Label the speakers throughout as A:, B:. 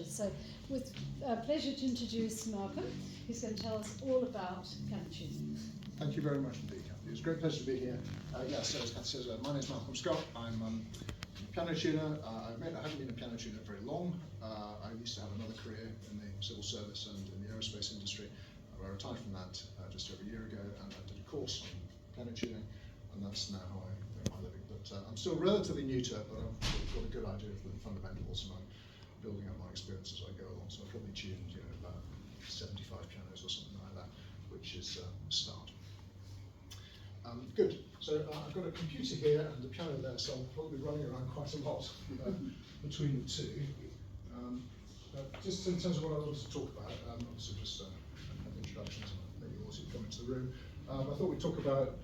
A: So, with pleasure to introduce Malcolm, who's going to tell us all about piano tuning.
B: Thank you very much indeed, Kathy. It's a great pleasure to be here. Yes, as Kathy says, my name is Malcolm Scott. I'm a piano tuner. I haven't been a piano tuner very long. I used to have another career in the civil service and in the aerospace industry. I retired from that just over a year ago, and I did a course on piano tuning, and that's now how I make my living. But I'm still relatively new to it, but I've got a good idea of the fundamentals, and I'm building up my experience as I go along. So I've probably tuned, about 75 pianos or something like that, which is a start. Good. So I've got a computer here and a piano there, so I'm probably running around quite a lot between the two. Just in terms of what I wanted to talk about, obviously just have introductions and maybe also come into the room. I thought we'd talk about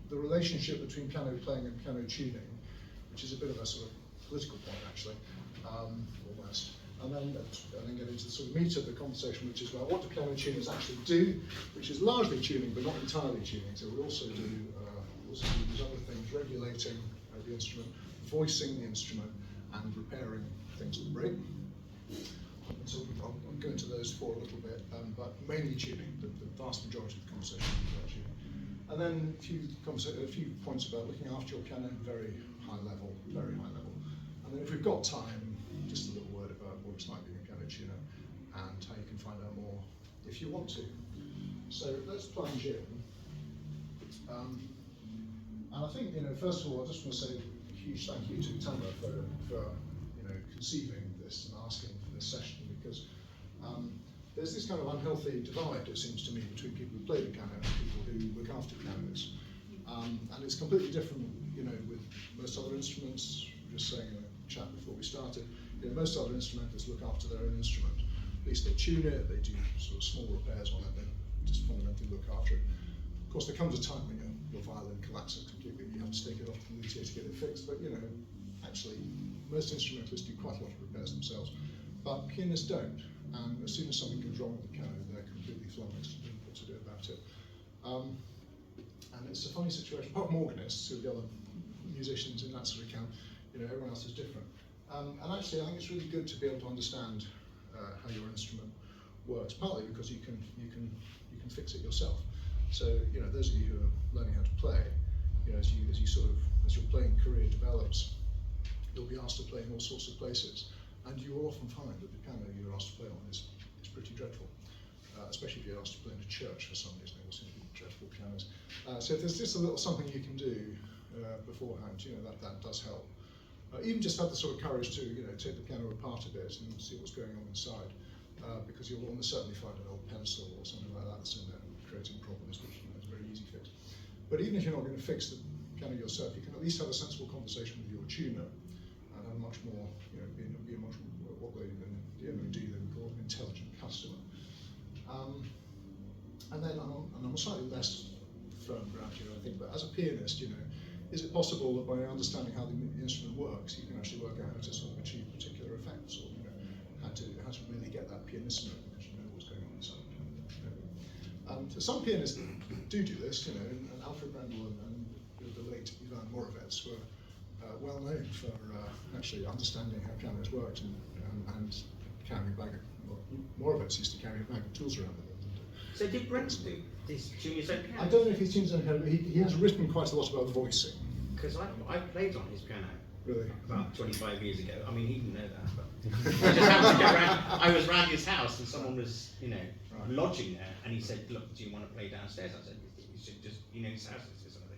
B: the relationship between piano playing and piano tuning, which is a bit of a sort of political point actually, almost. And then get into the sort of meat of the conversation, which is about what do piano tuners actually do, which is largely tuning, but not entirely tuning. So we also do these other things, regulating the instrument, voicing the instrument, and repairing things that break. So I'll go into those four a little bit, but mainly tuning. The vast majority of the conversation is about tuning. And then a few points about looking after your piano, very high level, very high level. And then if we've got time, just a little word about what it's like being a piano tuner and how you can find out more if you want to. So let's plunge in. And I think, first of all, I just want to say a huge thank you to Tamba for conceiving this and asking for this session, because there's this kind of unhealthy divide, it seems to me, between people who play the piano and people who look after pianos. And it's completely different, with most other instruments. Just saying in a chat before we started, most other instrumentalists look after their own instrument. At least they tune it, they do sort of small repairs on it, they just fundamentally look after it. Of course, there comes a time when your violin collapses completely, you have to take it off the luthier to get it fixed, but actually, most instrumentalists do quite a lot of repairs themselves, but pianists don't, and as soon as something goes wrong with the piano, they're completely flummoxed and don't know what to do about it. And it's a funny situation, apart from organists, who are the other musicians in that sort of camp, everyone else is different. And actually, I think it's really good to be able to understand how your instrument works, partly because you can fix it yourself. So, those of you who are learning how to play, as your playing career develops, you'll be asked to play in all sorts of places, and you will often find that the piano you're asked to play on is pretty dreadful, especially if you're asked to play in a church for some reason. There will seem to be dreadful pianos. So if there's just a little something you can do beforehand, that does help. Even just have the sort of courage to take the piano apart a bit and see what's going on inside, because you'll almost certainly find an old pencil or something like that that's in there creating problems, which is a very easy fix. But even if you're not going to fix the piano yourself, you can at least have a sensible conversation with your tuner and have much more, be a much what they in the MOD they would call an intelligent customer. And then I'm a slightly less firm ground here, I think, but as a pianist, is it possible that by understanding how the instrument works, you can actually work out how to sort of achieve particular effects, or how to really get that pianissimo, because you know what's going on inside the piano. So some pianists do this, and Alfred Brendel and the late Ivan Moravec were well known for actually understanding how pianos worked and carrying a bag of, Moravec used to carry a bag of tools around with him.
C: So did Brendel do this tune his own piano?
B: I don't know if he tunes his own piano, but he has written quite a lot about voicing.
C: Because I played on his piano.
B: Really?
C: About 25 years ago. I mean, he didn't know that, but I just happened to go around. I was round his house and someone was,
B: Right.
C: lodging there, and he said, "Look, do you want to play downstairs?" I said, "You should just, his house is something."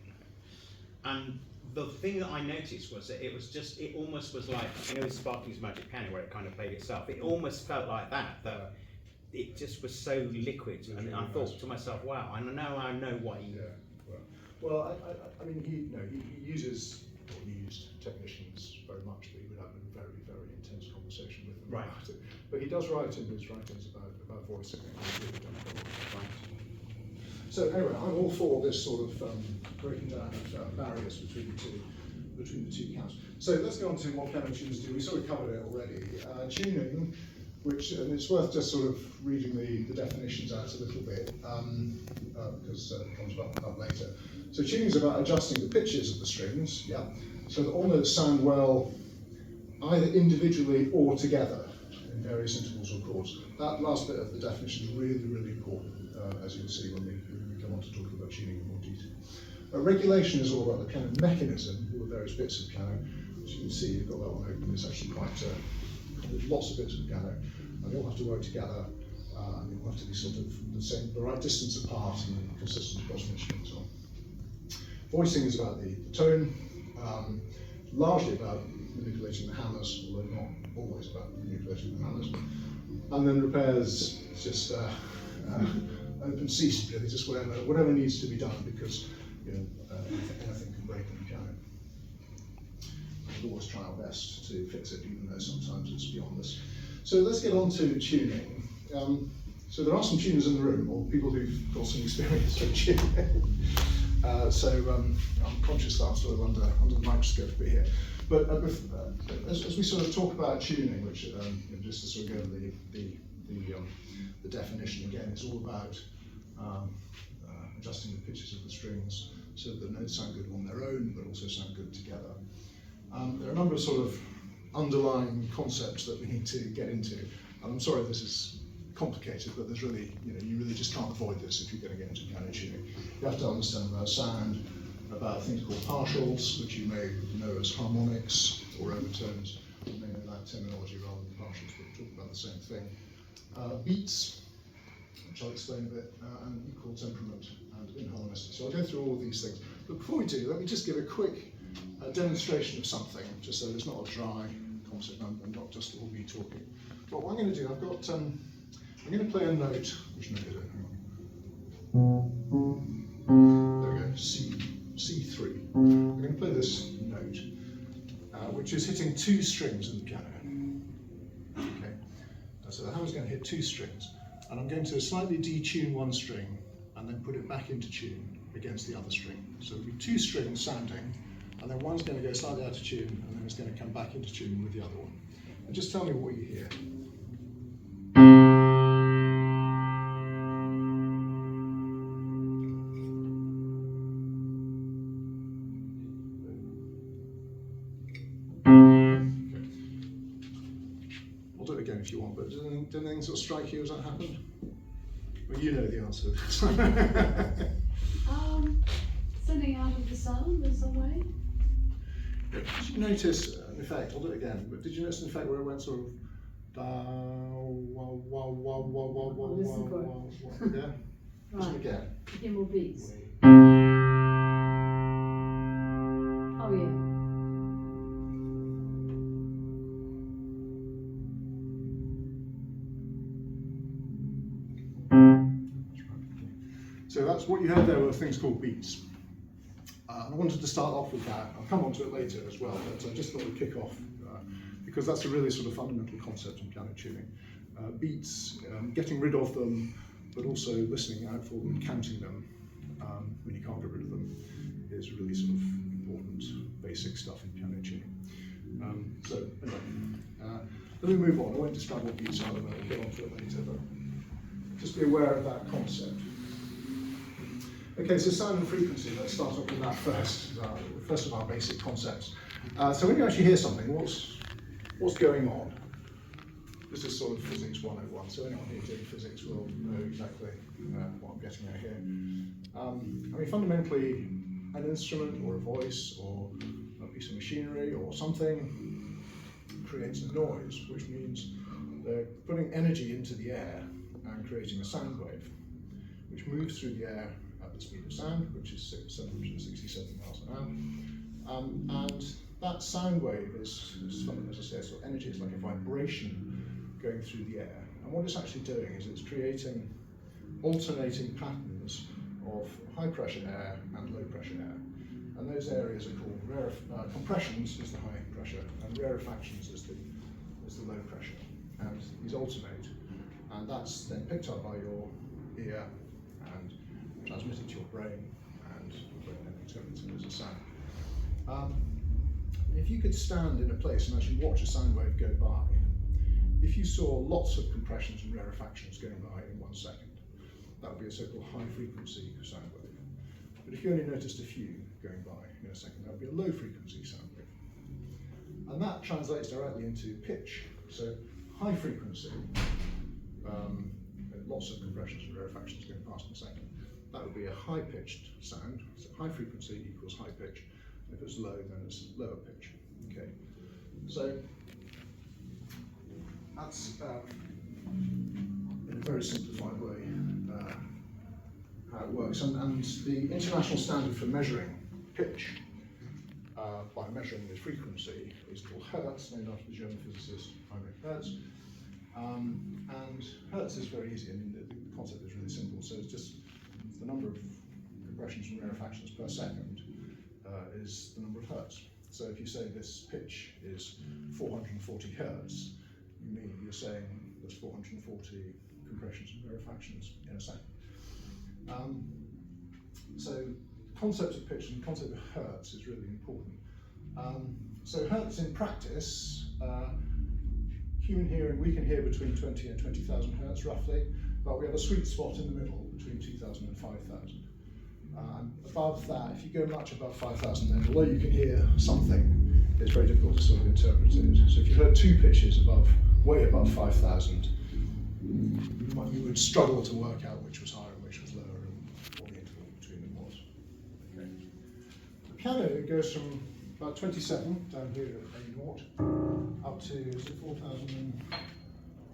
C: And the thing that I noticed was that it almost was like, with Sparky's Magic Piano, where it kind of played itself. It almost felt like that it just was so liquid, and I thought to myself, "Wow, I know what he."
B: Yeah. Well, I mean, he used technicians very much, but he would have a very, very intense conversation with them about it. But he does write in his writings about voicing. Right. So anyway, I'm all for this sort of breaking down of barriers between the two camps. So let's go on to what piano tuners do. We sort of covered it already. Tuning, and it's worth just sort of reading the definitions out a little bit, because it comes up later. So tuning is about adjusting the pitches of the strings, so that all notes sound well either individually or together. in various intervals or chords. That last bit of the definition is really, really important, as you'll see when we come on to talk about tuning in more detail. Regulation is all about the piano mechanism, all the various bits of piano. As you can see, you've got that one open. It's actually quite lots of bits of piano, and they all have to work together, and they all have to be sort of the right distance apart and consistent across an instrument and so on. Voicing is about the tone, largely about manipulating the hammers, although not always about manipulating the hammers. And then repairs is just open season, really, just whatever needs to be done, because anything can break on the piano. We'll always try our best to fix it, even though sometimes it's beyond us. So let's get on to tuning. So there are some tuners in the room, or people who've got some experience with tuning. I'm conscious that I'm sort of under the microscope a bit here. But as we sort of talk about tuning, which just to sort of go over the definition again, it's all about adjusting the pitches of the strings so that the notes sound good on their own, but also sound good together. There are a number of sort of underlying concepts that we need to get into. And I'm sorry this is complicated, but there's really, you really just can't avoid this if you're going to get into piano tuning. You have to understand about sound, about things called partials, which you may know as harmonics or overtones. You may know that terminology rather than partials, but we talk about the same thing. Beats, which I'll explain a bit, and equal temperament and inharmonicity. So I'll go through all of these things. But before we do, let me just give a quick demonstration of something, just so it's not a dry concept and not just all me talking. But what I'm going to do, I'm going to play a note, which note is it? Hang on. There we go, C3. I'm going to play this note, which is hitting 2 strings in the piano. Okay, so the hammer's going to hit 2 strings, and I'm going to slightly detune one string and then put it back into tune against the other string. So it'll be 2 strings sounding, and then one's going to go slightly out of tune, and then it's going to come back into tune with the other one. And just tell me what you hear. Again if you want, but did anything sort of strike you as that happened? Well, you know the answer to this.
A: Sending out of the sound in some way.
B: Did you notice an effect? I'll do it again, but did you notice an effect where it went sort of
A: Listen for it.
B: yeah? Listen again.
A: Give more beats. Oh yeah.
B: So that's what you heard there were things called beats. I wanted to start off with that. I'll come on to it later as well, but I just thought we'd kick off because that's a really sort of fundamental concept in piano tuning. Beats, getting rid of them, but also listening out for them, counting them when you can't get rid of them is really sort of important basic stuff in piano tuning. So anyway, let me move on. I won't describe what beats are, and I'll get on to it later, but just be aware of that concept. Okay, so sound and frequency, let's start off with that first of our basic concepts. So when you actually hear something, what's going on? This is sort of physics 101, so anyone here doing physics will know exactly what I'm getting at here. I mean, fundamentally, an instrument or a voice or a piece of machinery or something creates a noise, which means they're putting energy into the air and creating a sound wave, which moves through the air at the speed of sound, which is 767 miles an hour. And that sound wave is fundamentally, as I say, so energy is like a vibration going through the air. And what it's actually doing is it's creating alternating patterns of high pressure air and low pressure air. And those areas are called compressions is the high pressure, and rarefactions is the low pressure. And these alternate, and that's then picked up by your ear and transmitted to your brain, and your brain then interprets it as a sound. If you could stand in a place and actually watch a sound wave go by, if you saw lots of compressions and rarefactions going by in 1 second, that would be a so-called high frequency sound wave. But if you only noticed a few going by in a second, that would be a low frequency sound wave. And that translates directly into pitch. So high frequency, lots of compressions and rarefactions going past in a second, that would be a high pitched sound. So high frequency equals high pitch. If it's low, then it's lower pitch. Okay. So that's in a very simplified way how it works. And the international standard for measuring pitch by measuring this frequency is called Hertz, named after the German physicist Heinrich Hertz. And Hertz is very easy. I mean, the concept is really simple. So it's just the number of compressions and rarefactions per second is the number of hertz. So if you say this pitch is 440 hertz, you're saying there's 440 compressions and rarefactions in a second. So the concept of pitch and the concept of hertz is really important. So hertz in practice, human hearing, we can hear between 20 and 20,000 hertz roughly, but we have a sweet spot in the middle between 2,000 and 5,000. Above that, if you go much above 5,000, then although you can hear something, it's very difficult to sort of interpret it. So if you heard two pitches way above 5,000, you would struggle to work out which was higher and which was lower, and what the interval between them was. Okay. The piano goes from about 27 down here at A0 up to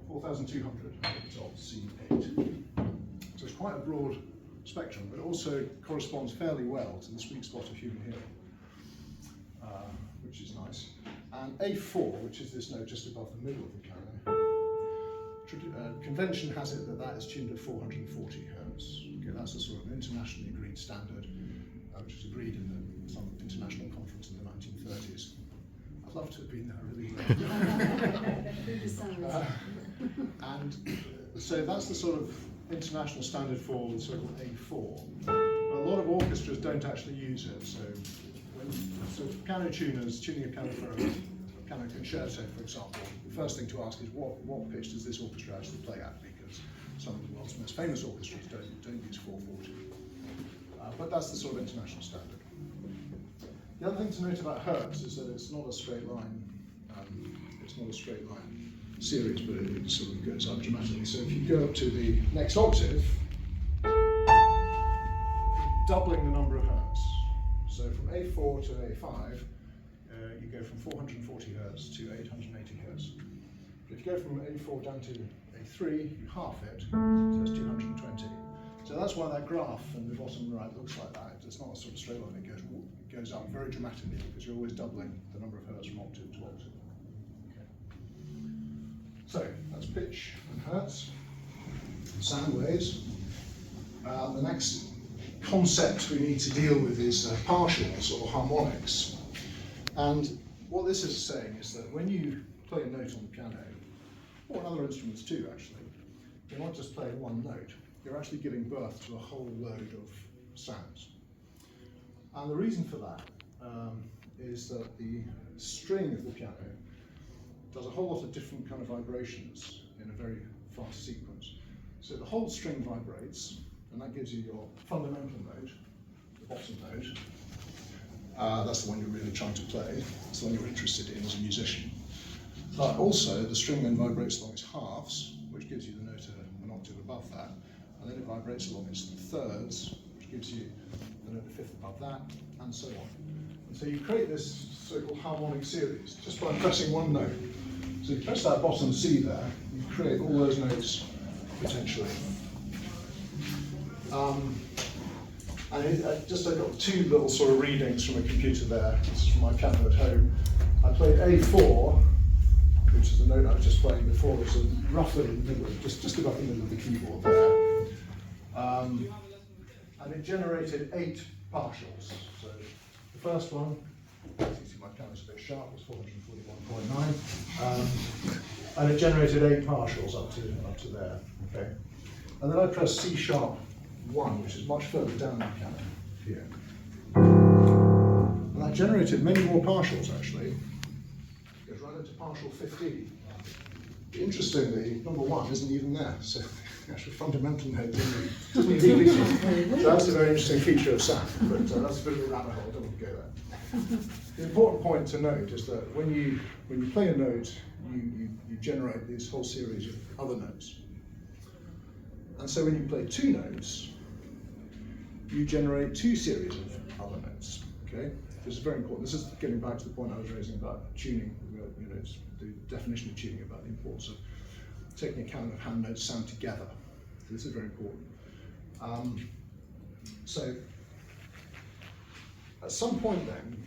B: 4,200 at the top, C8. So it's quite a broad spectrum, but it also corresponds fairly well to the sweet spot of human hearing, which is nice. And A4, which is this note just above the middle of the piano, convention has it that is tuned at 440 hertz. Okay, that's a sort of internationally agreed standard, which was agreed in some international conference in the 1930s. I'd love to have been there, really. And so that's the sort of international standard for the so-called A4. But a lot of orchestras don't actually use it. So when piano tuners tuning a piano for a piano concerto, for example, the first thing to ask is what pitch does this orchestra actually play at? Because some of the world's most famous orchestras don't use 440. But that's the sort of international standard. The other thing to note about hertz is that it's not a straight line. It's not a straight line series, but it sort of goes up dramatically. So if you go up to the next octave, doubling the number of hertz. So from A4 to A5, you go from 440 hertz to 880 hertz. But if you go from A4 down to A3, you half it, so it's 220. So that's why that graph in the bottom right looks like that. It's not a sort of straight line, it goes up very dramatically because you're always doubling the number of hertz from octave to octave. So that's pitch and hertz, sound waves. The next concept we need to deal with is partials or harmonics. And what this is saying is that when you play a note on the piano, or on other instruments too actually, you're not just playing one note, you're actually giving birth to a whole load of sounds. And the reason for that is that the string of the piano does a whole lot of different kind of vibrations in a very fast sequence. So the whole string vibrates, and that gives you your fundamental note, the bottom note. That's the one you're really trying to play. It's the one you're interested in as a musician. But also, the string then vibrates along its halves, which gives you the note an octave above that, and then it vibrates along its thirds, which gives you the note a fifth above that, and so on. And so you create this so-called harmonic series just by pressing one note. So if you press that bottom C there, you create all those notes potentially. I got two little sort of readings from a computer there. This is from my piano at home. I played A4, which is the note I was just playing before, which is roughly in the middle, just above the middle of the keyboard there. And it generated 8 partials. So the first one, as you see my piano's a bit sharp, was 441.9. And it generated 8 partials up to there. Okay. And then I pressed C sharp 1, which is much further down the piano here. And that generated many more partials actually. It goes right into partial 15. Interestingly, number 1 isn't even there, so the actual fundamental note doesn't even exist. So that's a very interesting feature of sound, but that's a bit of a rabbit hole, I don't want to go there. the important point to note is that when you play a note, you generate this whole series of other notes. And so when you play two notes, you generate two series of other notes. Okay, this is very important. This is getting back to the point I was raising about tuning. You know, it's the definition of tuning, about the importance of taking account of how notes sound together. So this is very important. So at some point then,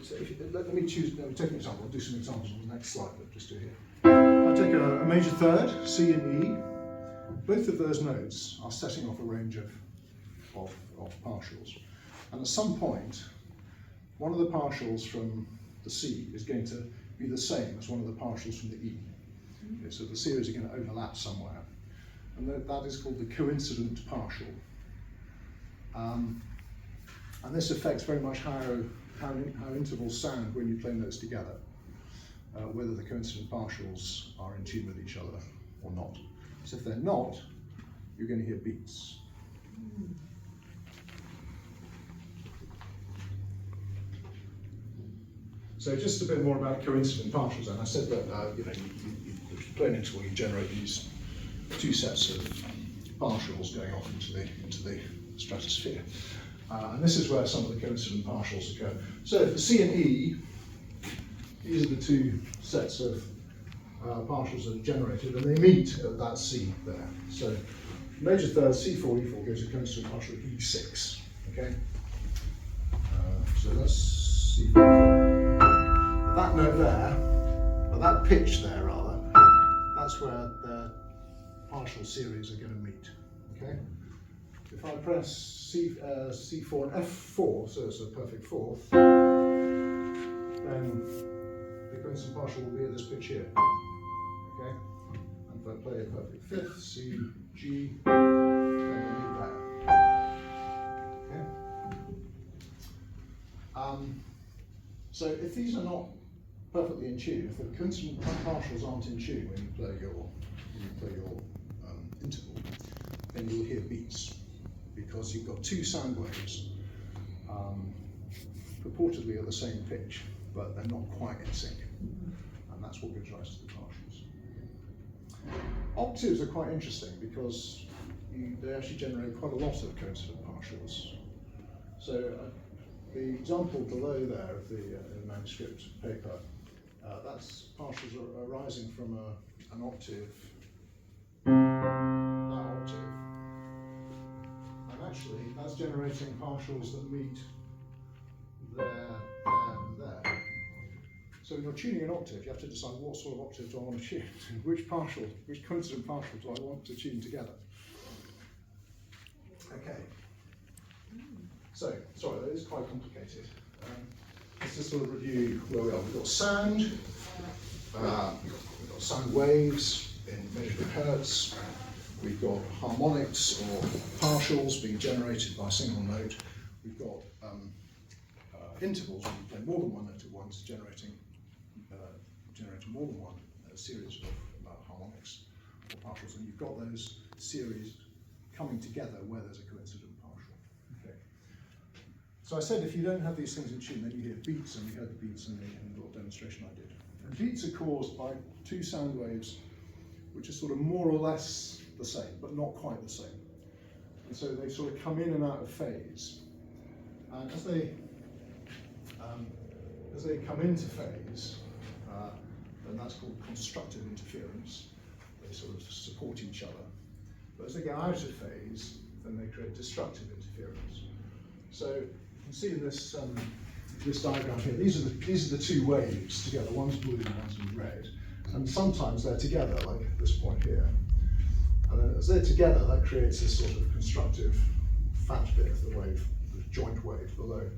B: so let me choose. Let me take an example. I'll do some examples on the next slide. But just do it here. I take a major third, C and E. Both of those notes are setting off a range of partials, and at some point, one of the partials from the C is going to be the same as one of the partials from the E. Okay, so the series are going to overlap somewhere, and that is called the coincident partial. And this affects very much how intervals sound when you play notes together, whether the coincident partials are in tune with each other or not. So if they're not, you're going to hear beats. So just a bit more about coincident partials. And I said that if you play an interval, you generate these two sets of partials going off into the stratosphere. And this is where some of the coincident partials occur. So for C and E, these are the two sets of partials that are generated, and they meet at that C there. So major third C4, E4 gives a coincident partial of E6. Okay. So that's C4. That note there, or that pitch there rather, that's where the partial series are going to meet. Okay. If I press C4 and F4, so it's a perfect fourth, then the coincident partial will be at this pitch here. Okay? And if I play a perfect fifth, C, G, then we'll meet there. Okay? So if these are not perfectly in tune, if the coincident partials aren't in tune when you play your interval, then you'll hear beats, because you've got two sound waves purportedly at the same pitch, but they're not quite in sync, and that's what gives rise to the partials. Octaves are quite interesting because they actually generate quite a lot of coincident partials. So the example below there of the manuscript paper, that's partials arising from an octave, that octave. Actually, that's generating partials that meet there, and there. So when you're tuning an octave, you have to decide what sort of octave do I want to tune, which coincident partial do I want to tune together. Okay. So, sorry, that is quite complicated. Let's just sort of review where we are. We've got sound, we've got sound waves in measured in hertz. We've got harmonics or partials being generated by a single note. We've got intervals when you play more than one note at once, generating more than one series of harmonics or partials, and you've got those series coming together where there's a coincident partial. Okay. So I said if you don't have these things in tune, then you hear beats, and we heard the beats in the little demonstration I did. And beats are caused by two sound waves which are sort of more or less the same, but not quite the same. And so they sort of come in and out of phase. And as they come into phase, then that's called constructive interference. They sort of support each other. But as they get out of phase, then they create destructive interference. So you can see in this this diagram here, these are the two waves together. One's blue and one's in red. And sometimes they're together, like at this point here. And then as they're together, that creates this sort of constructive fat bit of the wave, the joint wave below.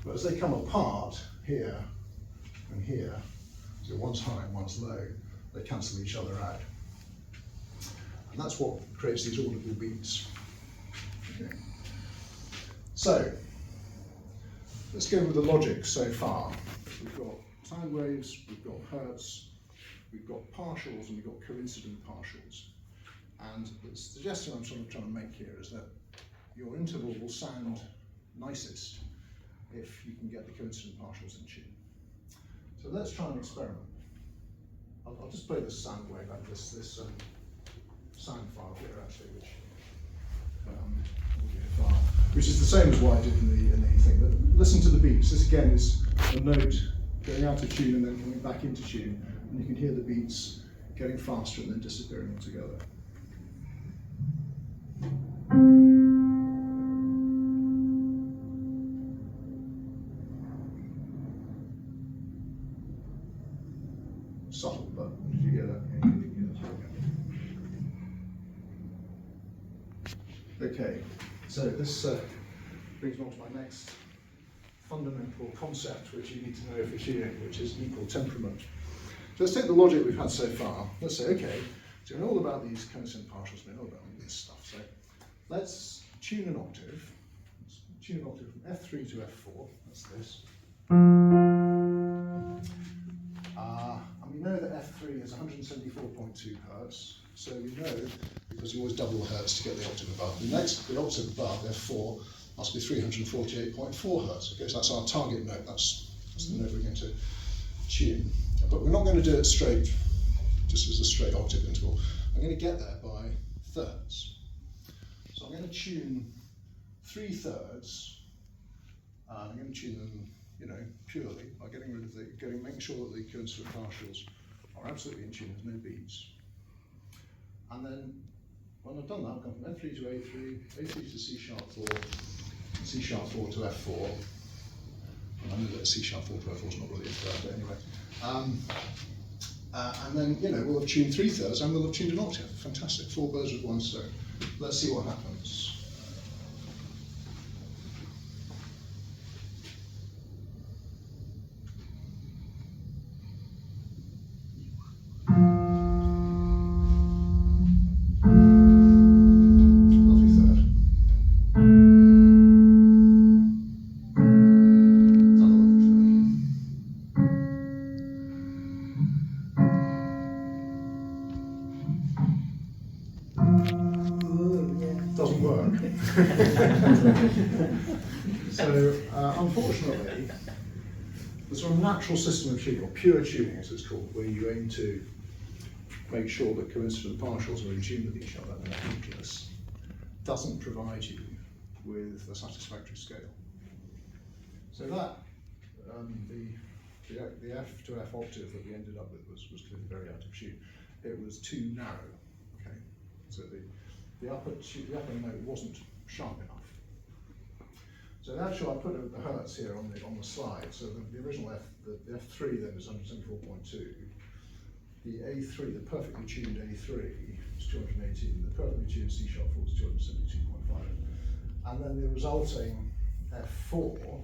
B: But as they come apart here and here, so one's high and one's low, they cancel each other out. And that's what creates these audible beats. Okay. So, let's go with the logic so far. We've got sound waves, we've got hertz, we've got partials, and we've got coincident partials. And the suggestion I'm sort of trying to make here is that your interval will sound nicest if you can get the coincident partials in tune. So let's try an experiment. I'll just play this sound wave out, this sound file here actually, which is the same as what I did in the thing. But listen to the beats. This again is a note going out of tune and then coming back into tune, and you can hear the beats getting faster and then disappearing altogether. Subtle, but did you hear that? Yeah, you can hear that. Okay, so this brings me on to my next fundamental concept, which you need to know for tuning, which is equal temperament. So let's take the logic we've had so far. Let's say, okay, so we know all about these coincident partials, we know about all this stuff. So let's tune an octave. Let's tune an octave from F3 to F4. That's this. And we know that F3 is 174.2 hertz. So we know, because you always double the hertz to get the octave above. The octave above, F4, must be 348.4 hertz. Okay, so that's our target note. That's the note we're going to tune. But we're not going to do it straight, just as a straight octave interval. I'm going to get there by thirds. So I'm going to tune 3/3. I'm going to tune them, purely by getting rid of making sure that the coincident partials are absolutely in tune. There's no beats. And then when I've done that, I've gone from F3 to A3, A3 to C#4, C#4 to F4. And I know that C#4 to F4 is not really into that, but anyway. And then, we'll have tuned 3/3 and we'll have tuned an octave. Fantastic, 4 birds with one stone. Let's see what happens. Doesn't work. So, unfortunately, the sort of natural system of tuning, or pure tuning as it's called, where you aim to make sure that coincident partials are in tune with each other and they're homogeneous, doesn't provide you with a satisfactory scale. So that, the F to F octave that we ended up with was clearly very out of tune. It was too narrow. Okay, so the upper note wasn't sharp enough. So actually, I put the hertz here on the slide. So the original the F3 then was 174.2. The A3, the perfectly tuned A3, was 218. The perfectly tuned C#4 was 272.5. And then the resulting F4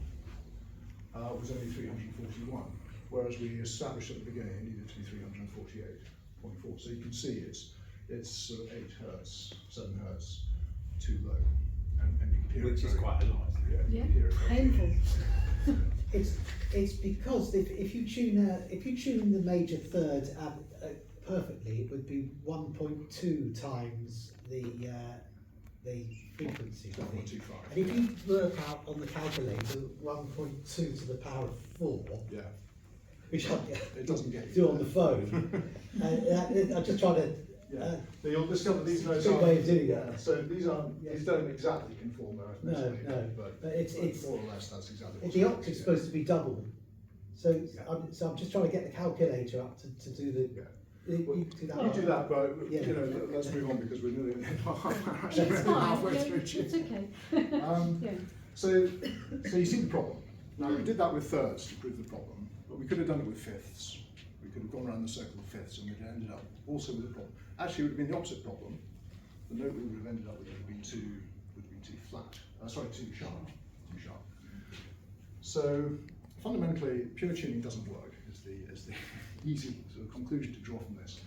B: was only 341. Whereas we established at the beginning it needed to be 348.4. So you can see it's sort of 8 hertz, 7 hertz too low, and you can hear
C: which
B: it
C: is quite a lot.
B: Yeah, you
A: Yeah,
B: can hear it
A: painful.
D: It's because if you tune the major third perfectly, it would be 1.2 times the frequency.
B: 1.25.
D: And if you work out on the calculator 1.2 to the power of 4,
B: Yeah,
D: which
B: it doesn't get you
D: do on the phone, I'm just trying to.
B: Yeah, you'll discover these notes
D: good
B: aren't.
D: way of doing it.
B: Yeah, so these don't exactly inform their arithmetic.
D: No,
B: but
D: it's
B: more or less that's exactly. what's
D: the
B: happening,
D: octave's
B: yeah.
D: supposed to be double, so
B: Yeah.
D: I'm just trying to get the calculator up to do the.
B: Yeah.
D: You do that.
B: You do that, but
D: Yeah.
B: let's move on because we're nearly halfway
A: It's fine,
B: through.
A: it's okay. Yeah.
B: So you see the problem. Now we did that with thirds to prove the problem, but we could have done it with fifths. We could have gone around the circle of fifths and we'd have ended up also with a problem. Actually, it would have been the opposite problem. The note we would have ended up with would have been too flat. Too sharp. So fundamentally, pure tuning doesn't work. Is the easy sort of conclusion to draw from this,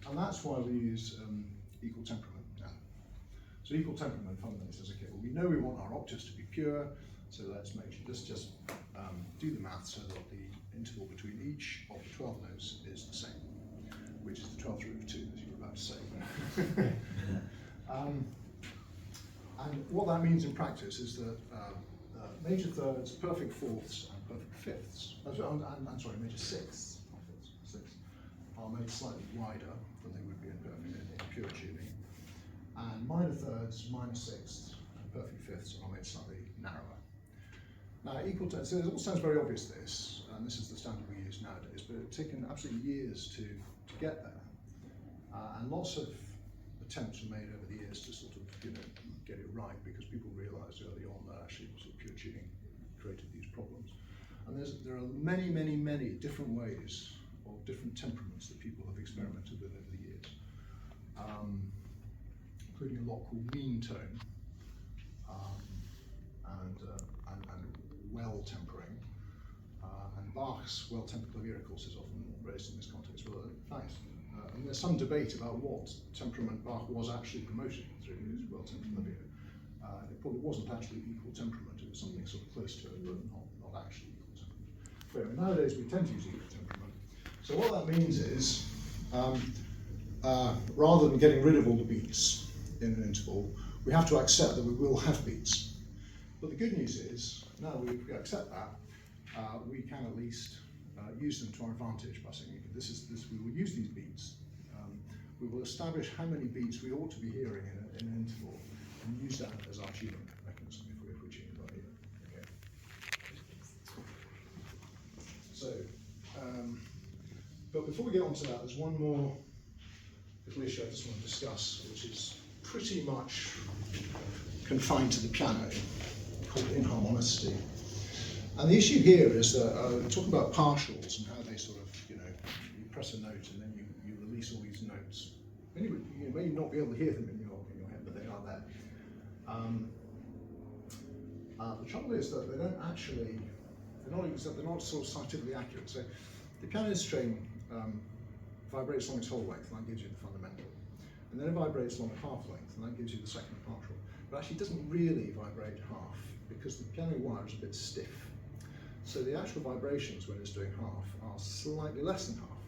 B: and that's why we use equal temperament. Yeah. So equal temperament fundamentally says, okay, well we know we want our octaves to be pure, so let's just do the math so that the interval between each of the 12 notes is the same, which is the 12th root of 2, as you were about to say. And what that means in practice is that major thirds, perfect fourths, and perfect fifths. I'm sorry, major sixths, not fifths, sixths, are made slightly wider than they would be in pure tuning. And minor thirds, minor sixths, and perfect fifths are made slightly narrower. Now, equal tones, so it all sounds very obvious this, and this is the standard we use nowadays, but it's taken absolutely years to get there. And lots of attempts were made over the years to sort of, get it right, because people realised early on that actually sort of pure tuning created these problems. And there are many, many, many different ways of different temperaments that people have experimented with over the years, including a lot called mean tone and well tempering. And Bach's well-tempered clavier, of course, is often raised in this context. Well, in fact, and there's some debate about what temperament Bach was actually promoting through his well-tempered clavier. It probably wasn't actually equal temperament, it was something sort of close to it, but not actually equal temperament. But nowadays we tend to use equal temperament. So what that means is, rather than getting rid of all the beats in an interval, we have to accept that we will have beats. But the good news is, now we accept that, we can at least use them to our advantage by saying, we will use these beats. We will establish how many beats we ought to be hearing in an interval, and use that as our tuning mechanism if we're tuning by ear. Okay. So, but before we get on to that, there's one more little issue I just want to discuss, which is pretty much confined to the piano, called inharmonicity. And the issue here is that we're talking about partials and how they sort of, you press a note and then you release all these notes. You may not be able to hear them in your head, but they are there. The trouble is that they don't actually, they're not sort of scientifically accurate. So the piano string vibrates along its whole length, and that gives you the fundamental. And then it vibrates along a half length, and that gives you the second partial. But actually it doesn't really vibrate half, because the piano wire is a bit stiff. So the actual vibrations when it's doing half are slightly less than half.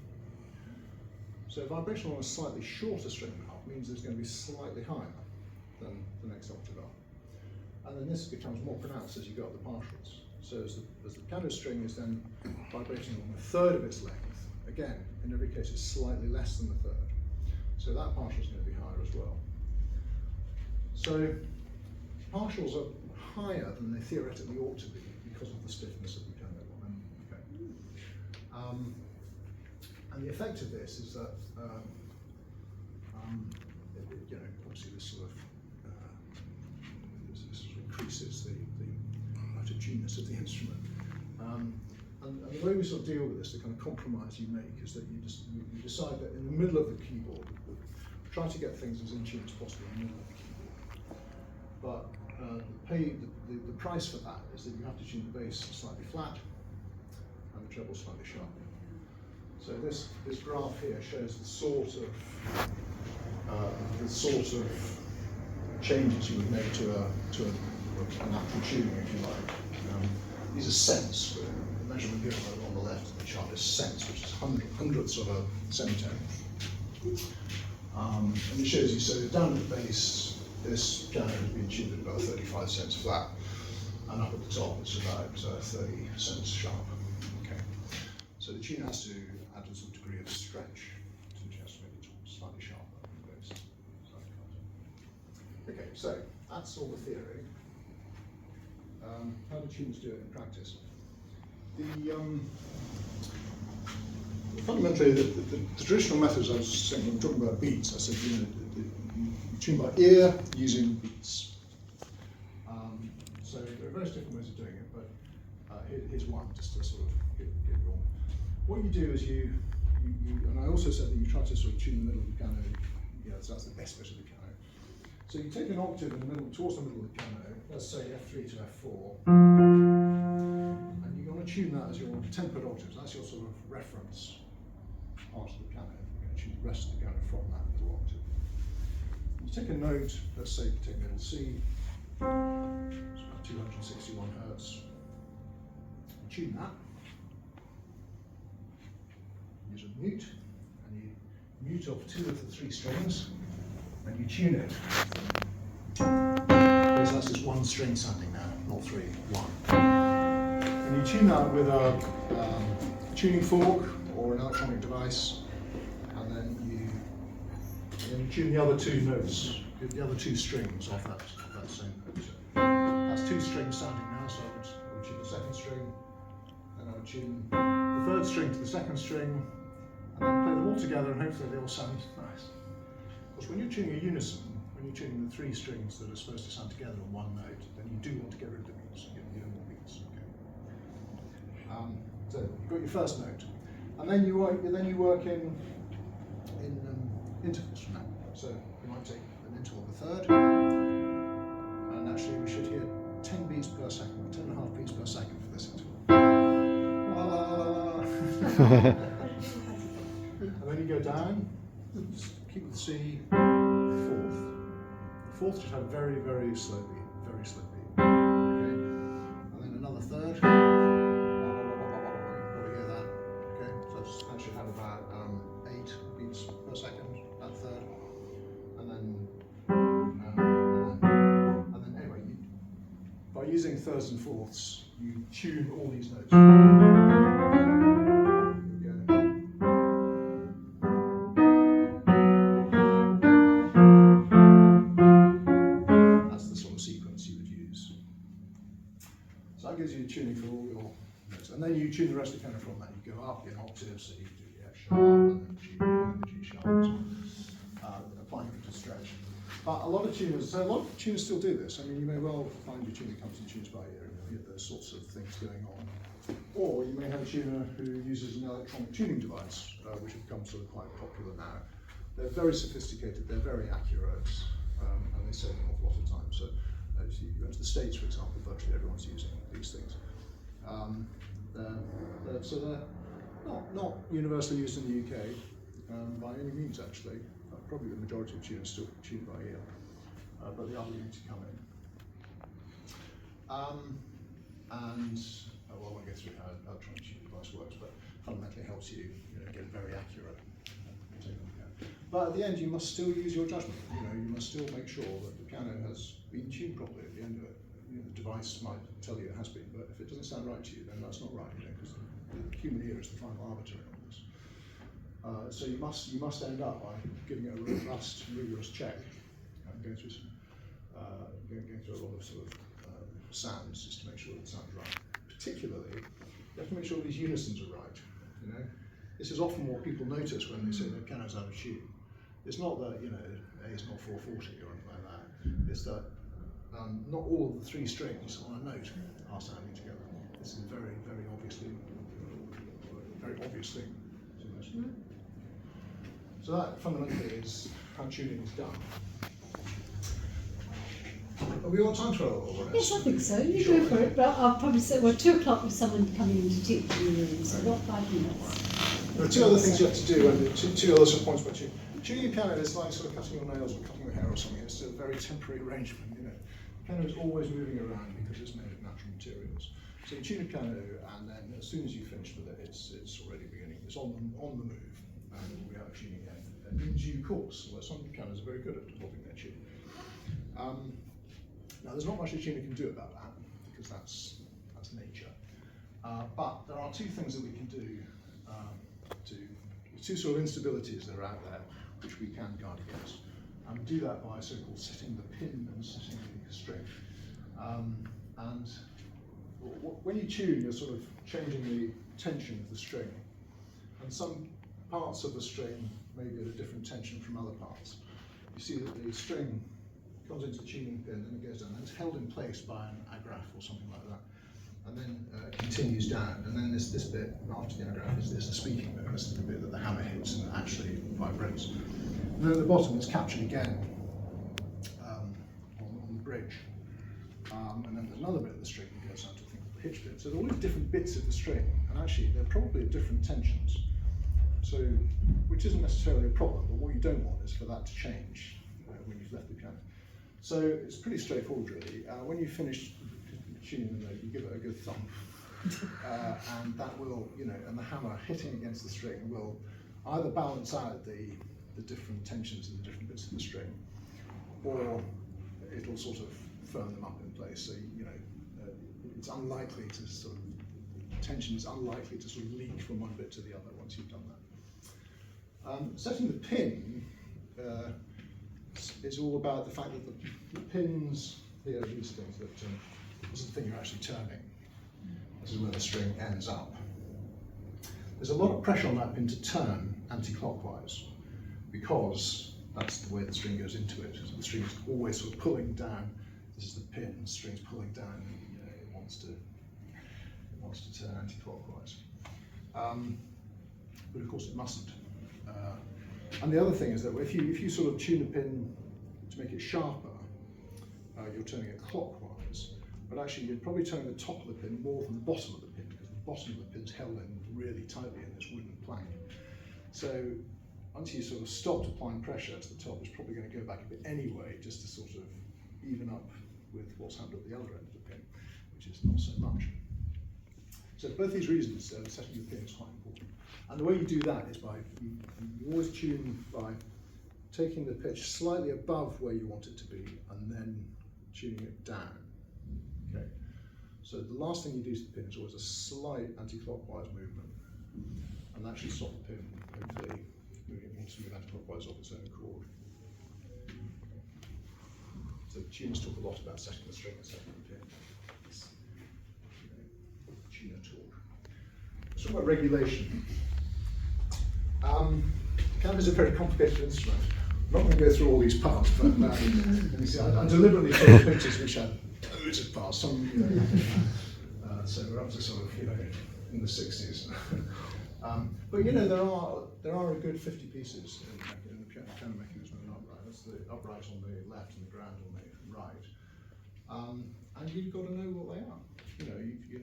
B: So vibration on a slightly shorter string than half means it's going to be slightly higher than the next octave up. And then this becomes more pronounced as you go up the partials. So as the piano string is then vibrating on a third of its length, again, in every case it's slightly less than the third. So that partial is going to be higher as well. So partials are higher than they theoretically ought to be because of the stiffness of the piano. Okay. And the effect of this is that, obviously this sort of increases the out of tuneness of the instrument. And the way we sort of deal with this, the kind of compromise you make, is that you decide that in the middle of the keyboard, try to get things as in tune as possible in the middle of the keyboard. But the price for that is that you have to tune the bass slightly flat and the treble slightly sharp. So this graph here shows the sort of changes you would make to a natural tuning, if you like. These are cents. The measurement here on the left of the chart is cents, which is hundredths of a semitone. And it shows you, so down at the bass, this piano has been tuned at about 35 cents flat, and up at the top it's about 30 cents sharp. Okay. So the tune has to add some degree of stretch, which has to make it slightly sharper and the bass slightly lighter. Okay, so that's all the theory. How do tuners do it in practice? Fundamentally, the traditional methods I was saying, when we're talking about beats, I said, you tune by ear using beats. So there are various different ways of doing it, but here's one, just to sort of get you on. What you do is you and I also said that you try to sort of tune the middle of the piano, so that's the best bit of the piano. So you take an octave in the middle, towards the middle of the piano, let's say F3 to F4, and you're going to tune that as your tempered octaves. That's your sort of reference part of the piano. You're going to tune the rest of the piano from that middle octave. You take a note, let's say take middle C, it's about 261 hertz. You tune that. Use a mute, and you mute off 2 of the 3 strings, and you tune it. Because that's just one string sounding now. not 3, 1. And you tune that with a tuning fork or an electronic device, and then you tune the other 2 notes, the other 2 strings off that same note. So that's 2 strings sounding now, so I would tune the 2nd string, and I would tune the 3rd string to the 2nd string, and then play them all together, and hopefully they all sound nice. Because when you're tuning a unison, when you're tuning the 3 strings that are supposed to sound together on one note, then you do want to get rid of the beats. You don't want beats. Okay. So you've got your first note, and then you work in intervals from that. So you might take an interval of a third, and actually we should hear 10 beats per second, 10.5 beats per second for this interval. And then you go down, just keep with C, 4th. The 4th should have very, very slow beat, very slow beat. Okay. And then another third. You've got to hear that. Okay. So that should have about 8 beats per second, that third. And then anyway, by using thirds and fourths, you tune all these notes. Gives you tuning for all your notes, and then you tune the rest of the piano from that. You go up in octaves, so you do the F sharp and then G and the G sharp, applying it to stretch. But a lot of tuners still do this. I mean, you may well find your tuner comes and tunes by ear, and you'll hear those sorts of things going on. Or you may have a tuner who uses an electronic tuning device, which have become sort of quite popular now. They're very sophisticated, they're very accurate, and they save an awful lot of time. So if you go to the States, for example, virtually everyone's using these things. So they're not universally used in the UK by any means, actually. Probably the majority of tuners still tune by ear, but they are beginning to come in. Well, I won't go through how an electronic tuning device works, but fundamentally helps you, get very accurate. But at the end, you must still use your judgment. You must still make sure that the piano has been tuned properly at the end of it. The device might tell you it has been, but if it doesn't sound right to you, then that's not right. Because the human ear is the final arbiter in all this. So you must end up by giving it a robust, rigorous check, going through a lot of sort of sounds just to make sure that it sounds right. Particularly, you have to make sure these unisons are right. This is often what people notice when they say their piano's out of tune. It's not that A is not 440 or anything like that. It's that not all of the 3 strings on a note are sounding together. This is a very, very obvious thing. So that fundamentally is how tuning is done. Have we got time for a little?
A: Yes, I think so. You go for it. But I'll probably say, 2 o'clock with someone coming in to teach you, so about 5 minutes.
B: There are 2 other things you have to do, and 2 other sort of points about tuning. Tuning your piano is like sort of cutting your nails or cutting your hair or something. It's a very temporary arrangement. The piano is always moving around because it's made of natural materials. So you tune a piano, and then as soon as you finish with it, it's already beginning. It's on the move, and we are tuning it in due course. Although some pianos are very good at developing their tune. Now, there's not much a tuner can do about that because that's nature. But there are 2 things that we can do. 2 sort of instabilities that are out there which we can guard against. And do that by so-called setting the pin and setting the string. And when you tune, you're sort of changing the tension of the string. And some parts of the string may be at a different tension from other parts. You see that the string comes into the tuning pin, then it goes down, and it's held in place by an agraff or something like that. And then continues down, and then this bit after the agraff is the speaking bit. This is the bit that the hammer hits and actually vibrates. And then at the bottom it's captured again on the bridge. And then there's another bit of the string that goes down to the thing called the hitch bit. So there are all these different bits of the string, and actually they're probably at different tensions. So, which isn't necessarily a problem, but what you don't want is for that to change when you've left the piano. So it's pretty straightforward really. When you finish tuning the note, you give it a good thump, and that will, and the hammer hitting against the string will either balance out the different tensions in the different bits of the string, or it'll sort of firm them up in place. So it's unlikely to sort of, tension is unlikely to sort of leak from one bit to the other once you've done that. Setting the pin is all about the fact that the pins here are these things that this is the thing you're actually turning. This is where the string ends up. There's a lot of pressure on that pin to turn anti-clockwise because that's the way the string goes into it. So the string is always sort of pulling down. This is the pin, the string's pulling down, and it wants to turn anti-clockwise. But of course it mustn't. And the other thing is that if you sort of tune a pin to make it sharper, you're turning it clockwise, but actually you're probably turning the top of the pin more than the bottom of the pin, because the bottom of the pin's held in really tightly in this wooden plank. So once you sort of stopped applying pressure to the top, it's probably going to go back a bit anyway, just to sort of even up with what's happened at the other end of the pin, which is not so much. So for both these reasons, setting the pin is quite important. And the way you do that is by, you always tune by taking the pitch slightly above where you want it to be and then tuning it down. Okay. So the last thing you do to the pin is always a slight anti-clockwise movement, and that should stop the pin hopefully wants to move anti-clockwise off its own accord. So tuners talk a lot about setting the string and setting the pin. It's, tuner talk. Let's talk about regulation. Piano is a very complicated instrument. I'm not going to go through all these parts, but you see, I deliberately took pictures which had loads of parts. Some, so we're up to sort of in the 60s. But there are a good 50 pieces in the piano mechanism and upright. That's the upright on the left and the ground on the right. And you've got to know what they are.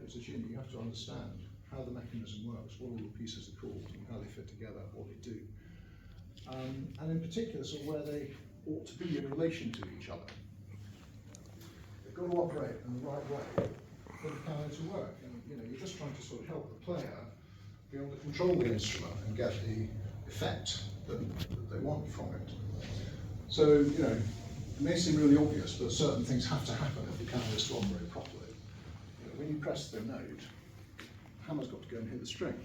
B: As a tuner, you have to understand how the mechanism works, what all the pieces are called, and how they fit together, what they do. And in particular, sort of where they ought to be in relation to each other. They've got to operate in the right way for the piano to work. And you're just trying to sort of help the player be able to control the instrument and get the effect that they want from it. So, it may seem really obvious, but certain things have to happen if the piano is to operate properly. When you press the note, the hammer's got to go and hit the string,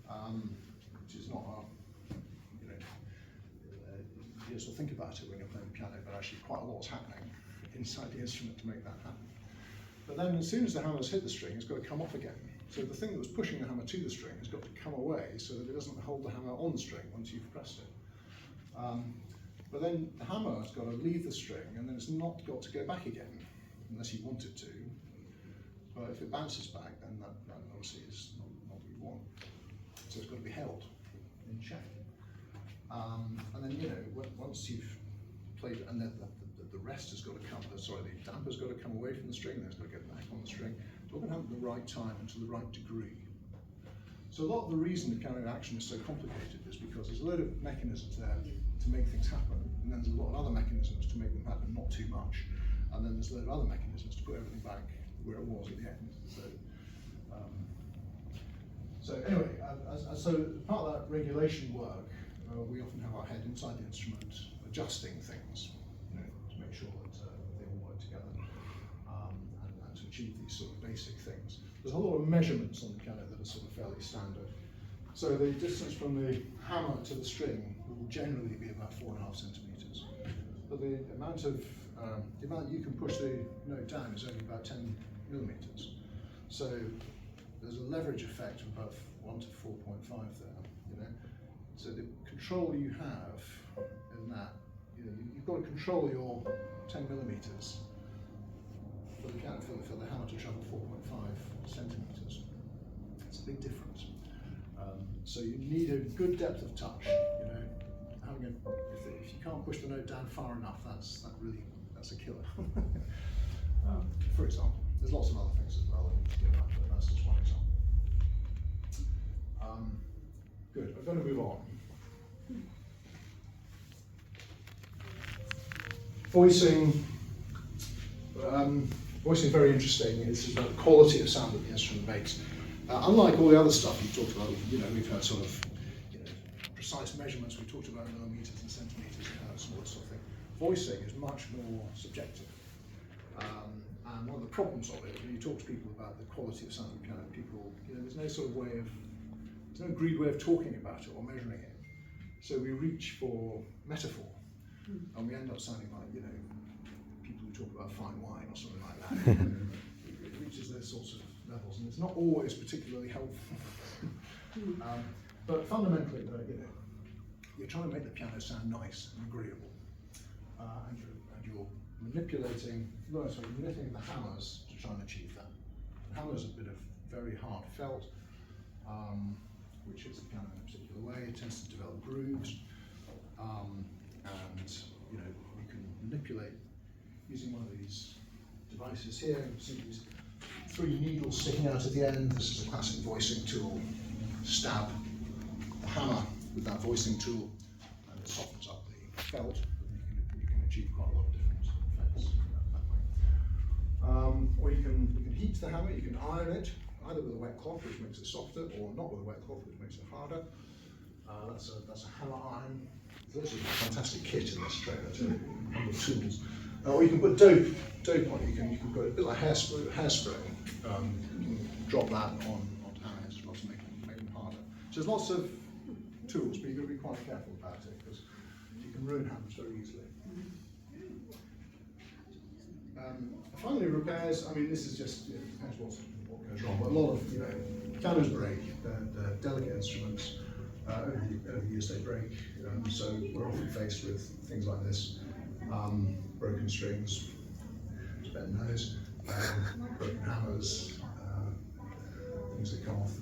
B: which is not a, you just think about it when you're playing the piano, but actually quite a lot's happening inside the instrument to make that happen. But then as soon as the hammer's hit the string, it's got to come off again. So the thing that was pushing the hammer to the string has got to come away so that it doesn't hold the hammer on the string once you've pressed it. But then the hammer has got to leave the string, and then it's not got to go back again, unless you want it to. But if it bounces back, then that obviously is not what you want. So it's got to be held in check. And then, once you've played, and then the rest has got to come, the damper's got to come away from the string, then it's got to get back on the string. It's all going to happen at the right time and to the right degree. So a lot of the reason the piano action is so complicated is because there's a load of mechanisms there to make things happen, and then there's a lot of other mechanisms to make them happen not too much, and then there's a load of other mechanisms to put everything back where it was at the end. So anyway, so part of that regulation work, we often have our head inside the instrument adjusting things, to make sure that they all work together, and to achieve these sort of basic things. There's a lot of measurements on the piano that are sort of fairly standard. So the distance from the hammer to the string will generally be about 4.5 centimeters. But the amount you can push the note down is only about 10 millimeters. So there's a leverage effect of about 1 to 4.5 there. So the control you have in that, you've got to control your 10 millimeters for the hammer to travel 4.5 centimeters. It's a big difference. So you need a good depth of touch. If you can't push the note down far enough, that's a killer. For example, there's lots of other things as well, but that's just one example. Good. I'm going to move on. Voicing. Voicing is very interesting. It's about the quality of sound that the instrument makes. Unlike all the other stuff you talked about, we've had sort of precise measurements. We talked about millimeters and centimeters and all that sort of thing. Voicing is much more subjective. And one of the problems of it, when you talk to people about the quality of sound of the piano, people, there's no sort of there's no agreed way of talking about it or measuring it. So we reach for metaphor, and we end up sounding like, people who talk about fine wine or something like that. It reaches those sorts of levels, and it's not always particularly helpful. But fundamentally, you're trying to make the piano sound nice and agreeable, and you're manipulating the hammers to try and achieve that. The hammer's a bit of very hard felt, which hits the piano in a particular way. It tends to develop grooves, and you can manipulate using one of these devices here. You see these 3 needles sticking out at the end. This is a classic voicing tool. Stab the hammer with that voicing tool, and it softens up the felt. You can achieve quite a lot of different effects that way. Or you can heat the hammer. You can iron it, either with a wet cloth, which makes it softer, or not with a wet cloth, which makes it harder. That's a hammer iron. There's a fantastic kit in this trailer too, a number of tools. Or you can put dope on it. You can put a bit like hairspray. You can drop that onto hammers as well to make them harder. So there's lots of tools, but you've got to be quite careful about it because you can ruin hammers very easily. Finally, repairs. I mean, this is just depends what goes wrong. But a lot of pianos break. They're delicate instruments. Over the years they break. So we're often faced with things like this: broken strings, bent nose, broken hammers, things that come off,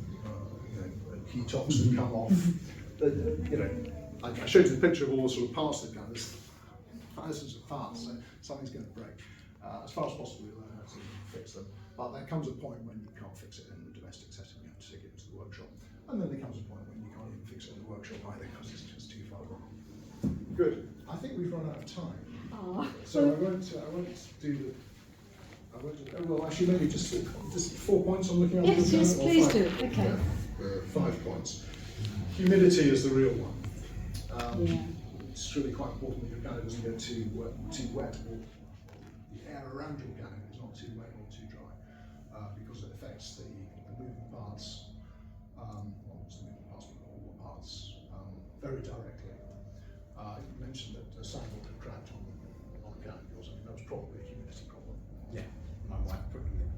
B: key tops that come off. I showed you the picture of all the sort of parts that go. There's thousands of parts, so something's going to break. As far as possible, we learn how to fix them. But there comes a point when you can't fix it in the domestic setting. You have to take it into the workshop, and then there comes a point when you can't even fix it in the workshop either because it's just too far gone. Good. I think we've run out of time. So I won't do well, actually, maybe just 4 points I'm looking at.
A: Yes, please do. Okay.
B: 5 points. Humidity is the real one. It's really quite important that your piano doesn't get too wet, or the air around your piano is not too wet or too dry, because it affects the moving parts, all parts very directly. You mentioned that the cycle had cracked on the piano of yours. I mean, that was probably a humidity problem.
C: Yeah, my wife put them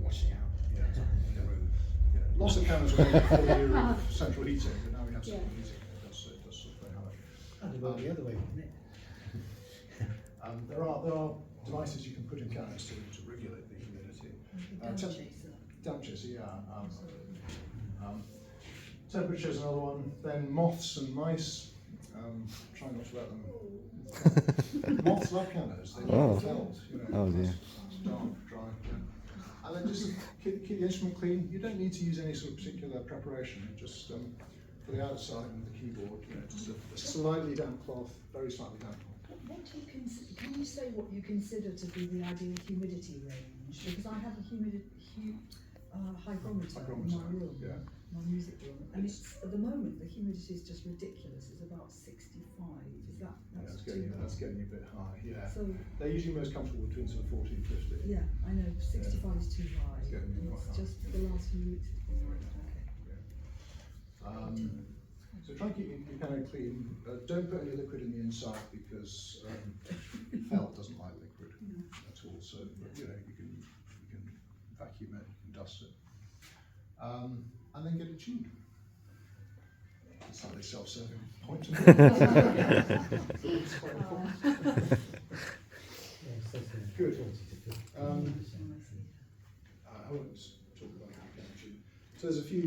C: washing out in the room.
B: Yeah. Lots of pianos were made before the era of central heating, but now we have central heating. It does sort of very hard.
D: That'd go the other way, wouldn't it?
B: There are devices you can put in pianos to regulate the humidity. Damp chaser, yeah. Temperature is another one. Then moths and mice. Try not to let them. Moths love pianos. They love felt.
E: Oh dear.
B: Dark, dry. Yeah. And then just keep the instrument clean. You don't need to use any sort of particular preparation. Just for the outside of the keyboard, just a slightly damp cloth, very slightly damp cloth.
F: What do you can you say what you consider to be the ideal humidity range? Because I have a hygrometer in my room, my music room, and it's at the moment the humidity is just ridiculous. It's about 65. Is
B: that's getting a bit high. Yeah.
F: So
B: they're usually most comfortable between sort of 40 and 50.
F: yeah, I know 65 is too high.
B: It's getting
F: And
B: quite
F: it's
B: high.
F: just the last few weeks it's been like
B: So try and keep your piano clean. Don't put any liquid in the inside because felt doesn't like liquid at all. So you can vacuum it, you can dust it, and then get it tuned. It's like a self-serving point. Good. I won't talk about piano tuning. So there's a few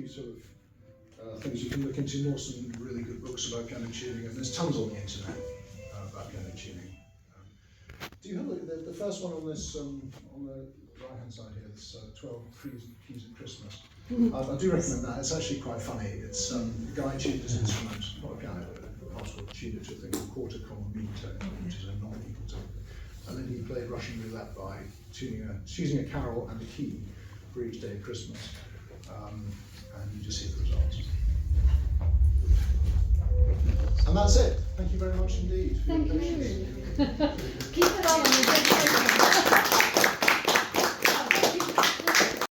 B: sort of things you can look into. More some really good books about piano tuning, and there's tons on the internet about piano tuning. Do you have the first one on this on the right hand side here? This 12 Keys at Christmas. I do recommend that. It's actually quite funny. It's the guy tuned his instrument, not a piano, but a particle tuned it to a thing called quarter common mean tone, which is a non-equal tone. And then he played Russian roulette by choosing a carol and a key for each day of Christmas. And you just see the results. And that's it. Thank you very much indeed for
A: Thank
B: your
A: you.
B: patience.
A: Keep it on.